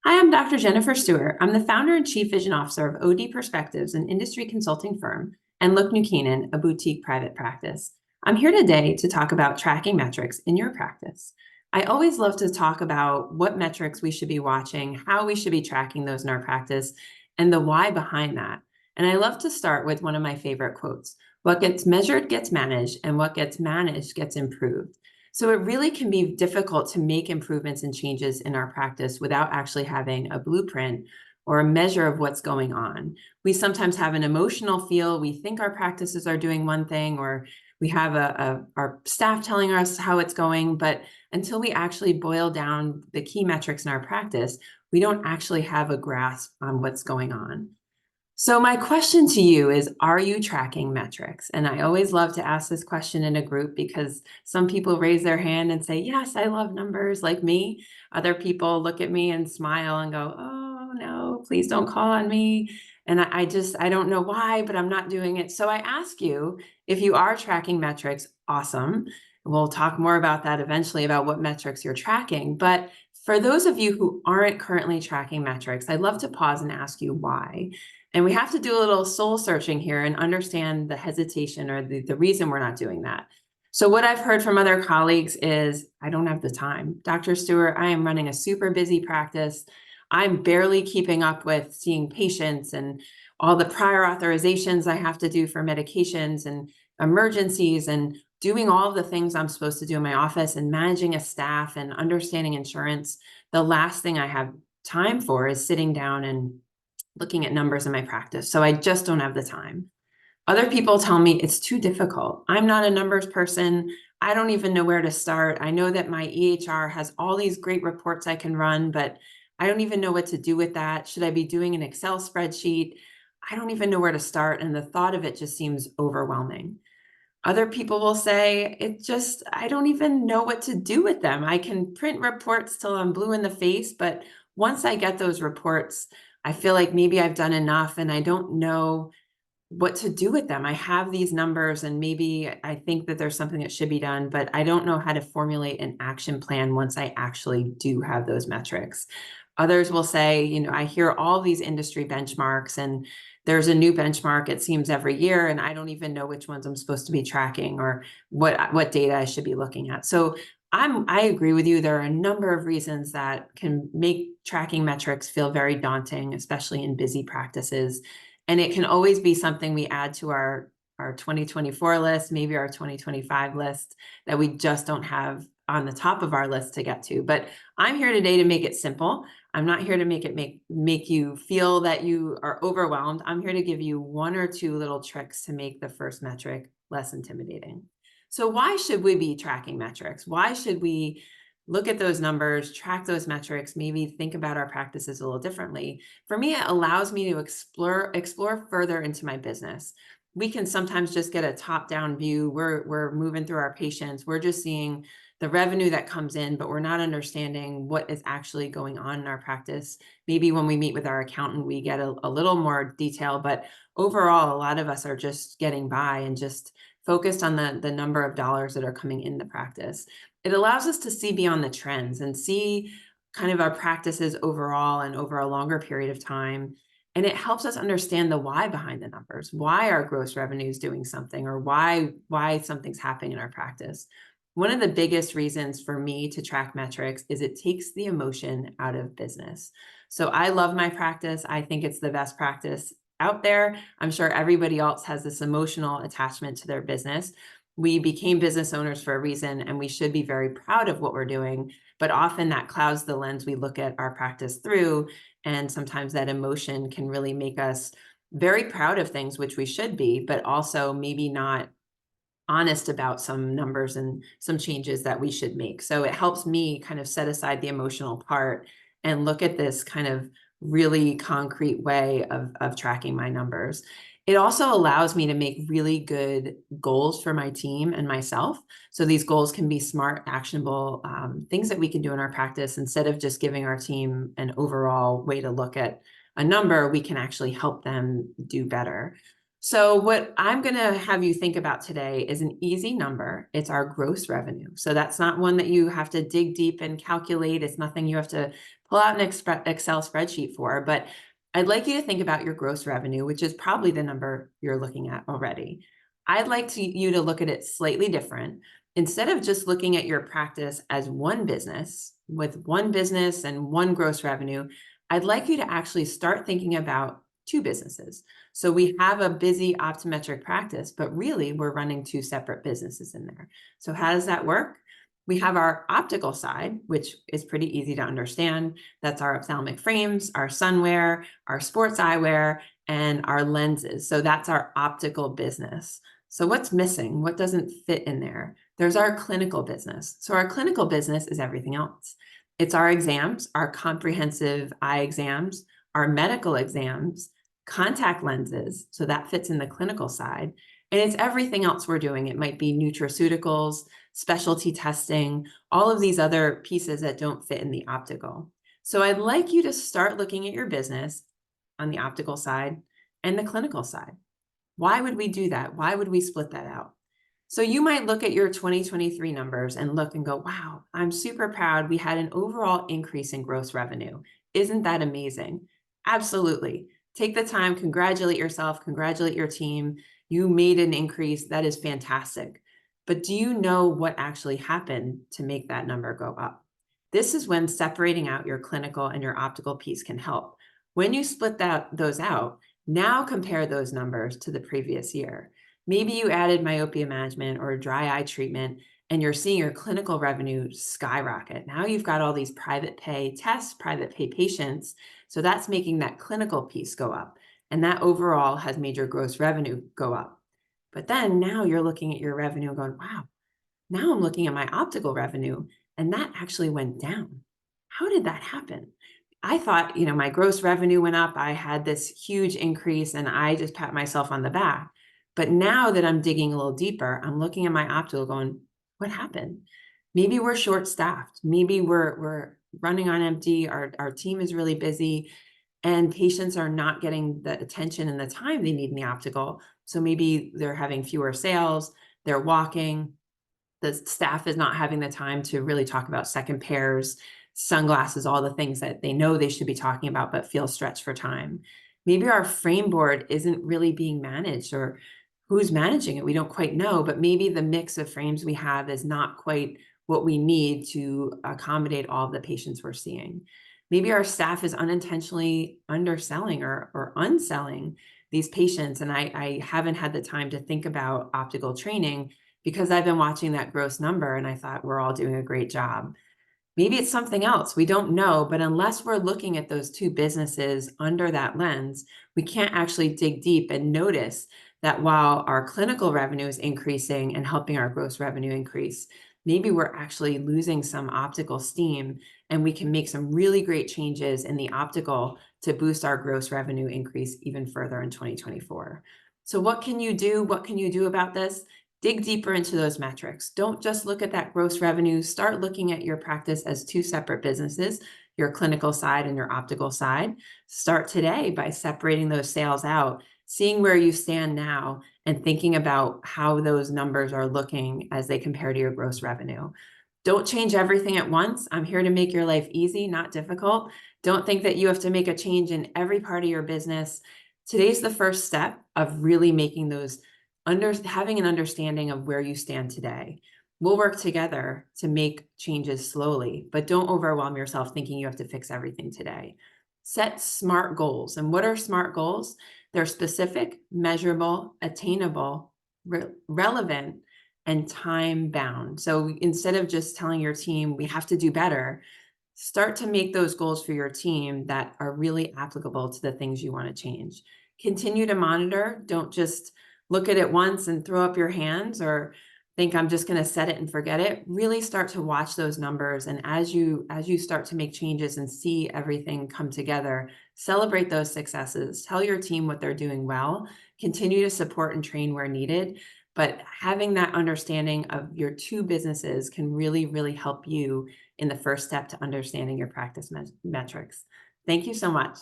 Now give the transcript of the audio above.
Hi, I'm Dr. Jennifer Stewart. I'm the founder and chief vision officer of OD Perspectives, an industry consulting firm, and Look New Canaan, a boutique private practice. I'm here today to talk about tracking metrics in your practice. I always love to talk about what metrics we should be watching, how we should be tracking those in our practice, and the why behind that. And I love to start with one of my favorite quotes: what gets measured gets managed, and what gets managed gets improved. So it really can be difficult to make improvements and changes in our practice without actually having a blueprint or a measure of what's going on. We sometimes have an emotional feel. We think our practices are doing one thing, or we have our staff telling us how it's going. But until we actually boil down the key metrics in our practice, we don't actually have a grasp on what's going on. So my question to you is, are you tracking metrics? And I always love to ask this question in a group because some people raise their hand and say, yes, I love numbers like me. Other people look at me and smile and go, oh no, please don't call on me. And I don't know why, but I'm not doing it. So I ask you, if you are tracking metrics, awesome. We'll talk more about that eventually, about what metrics you're tracking. But for those of you who aren't currently tracking metrics, I'd love to pause and ask you why. And we have to do a little soul searching here and understand the hesitation or the reason we're not doing that. So what I've heard from other colleagues is, I don't have the time. Dr. Stewart, I am running a super busy practice. I'm barely keeping up with seeing patients and all the prior authorizations I have to do for medications and emergencies and doing all of the things I'm supposed to do in my office and managing a staff and understanding insurance. The last thing I have time for is sitting down and looking at numbers in my practice. So I just don't have the time. Other people tell me it's too difficult. I'm not a numbers person. I don't even know where to start. I know that my EHR has all these great reports I can run, but I don't even know what to do with that. Should I be doing an Excel spreadsheet? I don't even know where to start. And the thought of it just seems overwhelming. Other people will say, I don't even know what to do with them. I can print reports till I'm blue in the face, but once I get those reports, I feel like maybe I've done enough and I don't know what to do with them. I have these numbers and maybe I think that there's something that should be done, but I don't know how to formulate an action plan once I actually do have those metrics. Others will say, I hear all these industry benchmarks and there's a new benchmark, it seems, every year, and I don't even know which ones I'm supposed to be tracking or what data I should be looking at. So I agree with you. There are a number of reasons that can make tracking metrics feel very daunting, especially in busy practices. And it can always be something we add to our 2024 list, maybe our 2025 list, that we just don't have on the top of our list to get to. But I'm here today to make it simple. I'm not here to make you feel that you are overwhelmed. I'm here to give you one or two little tricks to make the first metric less intimidating. So why should we be tracking metrics? Why should we look at those numbers, track those metrics, maybe think about our practices a little differently? For me, it allows me to explore further into my business. We can sometimes just get a top-down view. We're moving through our patients. We're just seeing the revenue that comes in, but we're not understanding what is actually going on in our practice. Maybe when we meet with our accountant, we get a little more detail, but overall, a lot of us are just getting by and just focused on the number of dollars that are coming in the practice. It allows us to see beyond the trends and see kind of our practices overall and over a longer period of time. And it helps us understand the why behind the numbers, why our gross revenue is doing something, or why something's happening in our practice. One of the biggest reasons for me to track metrics is it takes the emotion out of business. So I love my practice. I think it's the best practice out there. I'm sure everybody else has this emotional attachment to their business. We became business owners for a reason, and we should be very proud of what we're doing. But often that clouds the lens we look at our practice through. And sometimes that emotion can really make us very proud of things, which we should be, but also maybe not honest about some numbers and some changes that we should make. So it helps me kind of set aside the emotional part and look at this kind of really concrete way of tracking my numbers. It also allows me to make really good goals for my team and myself. So these goals can be smart, actionable things that we can do in our practice. Instead of just giving our team an overall way to look at a number, we can actually help them do better. So what I'm going to have you think about today is an easy number. It's our gross revenue. So that's not one that you have to dig deep and calculate. It's nothing you have to pull out an Excel spreadsheet for, but I'd like you to think about your gross revenue, which is probably the number you're looking at already. I'd like you to look at it slightly different. Instead of just looking at your practice as one business with one business and one gross revenue, I'd like you to actually start thinking about two businesses. So we have a busy optometric practice, but really we're running two separate businesses in there. So how does that work? We have our optical side, which is pretty easy to understand. That's our ophthalmic frames, our sunwear, our sports eyewear, and our lenses. So that's our optical business. So what's missing? What doesn't fit in there? There's our clinical business. So our clinical business is everything else. It's our exams, our comprehensive eye exams, our medical exams, contact lenses, so that fits in the clinical side, and it's everything else we're doing. It might be nutraceuticals, specialty testing, all of these other pieces that don't fit in the optical. So I'd like you to start looking at your business on the optical side and the clinical side. Why would we do that? Why would we split that out? So you might look at your 2023 numbers and look and go, wow, I'm super proud. We had an overall increase in gross revenue. Isn't that amazing? Absolutely. Take the time, congratulate yourself, congratulate your team. You made an increase. That is fantastic. But do you know what actually happened to make that number go up? This is when separating out your clinical and your optical piece can help. When you split those out, now compare those numbers to the previous year. Maybe you added myopia management or dry eye treatment, and you're seeing your clinical revenue skyrocket. Now you've got all these private pay tests, private pay patients. So that's making that clinical piece go up. And that overall has made your gross revenue go up. But then now you're looking at your revenue and going, wow, now I'm looking at my optical revenue, and that actually went down. How did that happen? I thought, my gross revenue went up. I had this huge increase and I just pat myself on the back. But now that I'm digging a little deeper, I'm looking at my optical going, what happened? Maybe we're short staffed. Maybe we're running on empty. Our team is really busy and patients are not getting the attention and the time they need in the optical. So maybe they're having fewer sales, they're walking, the staff is not having the time to really talk about second pairs, sunglasses, all the things that they know they should be talking about, but feel stretched for time. Maybe our frame board isn't really being managed, or who's managing it, we don't quite know, but maybe the mix of frames we have is not quite what we need to accommodate all of the patients we're seeing. Maybe our staff is unintentionally underselling or unselling these patients, and I haven't had the time to think about optical training because I've been watching that gross number and I thought we're all doing a great job. Maybe it's something else, we don't know, but unless we're looking at those two businesses under that lens, we can't actually dig deep and notice that while our clinical revenue is increasing and helping our gross revenue increase, maybe we're actually losing some optical steam, and we can make some really great changes in the optical to boost our gross revenue increase even further in 2024. So what can you do? What can you do about this? Dig deeper into those metrics. Don't just look at that gross revenue. Start looking at your practice as two separate businesses, your clinical side and your optical side. Start today by separating those sales out, seeing where you stand now, and thinking about how those numbers are looking as they compare to your gross revenue. Don't change everything at once. I'm here to make your life easy, not difficult. Don't think that you have to make a change in every part of your business. Today's the first step of really making those having an understanding of where you stand today. We'll work together to make changes slowly, but don't overwhelm yourself thinking you have to fix everything today. Set SMART goals. And what are SMART goals? They're specific, measurable, attainable, relevant, and time bound. So instead of just telling your team, we have to do better, start to make those goals for your team that are really applicable to the things you want to change. Continue to monitor. Don't just look at it once and throw up your hands or think I'm just going to set it and forget it. Really start to watch those numbers. And as you start to make changes and see everything come together, celebrate those successes. Tell your team what they're doing well. Continue to support and train where needed. But having that understanding of your two businesses can really, really help you in the first step to understanding your practice metrics. Thank you so much.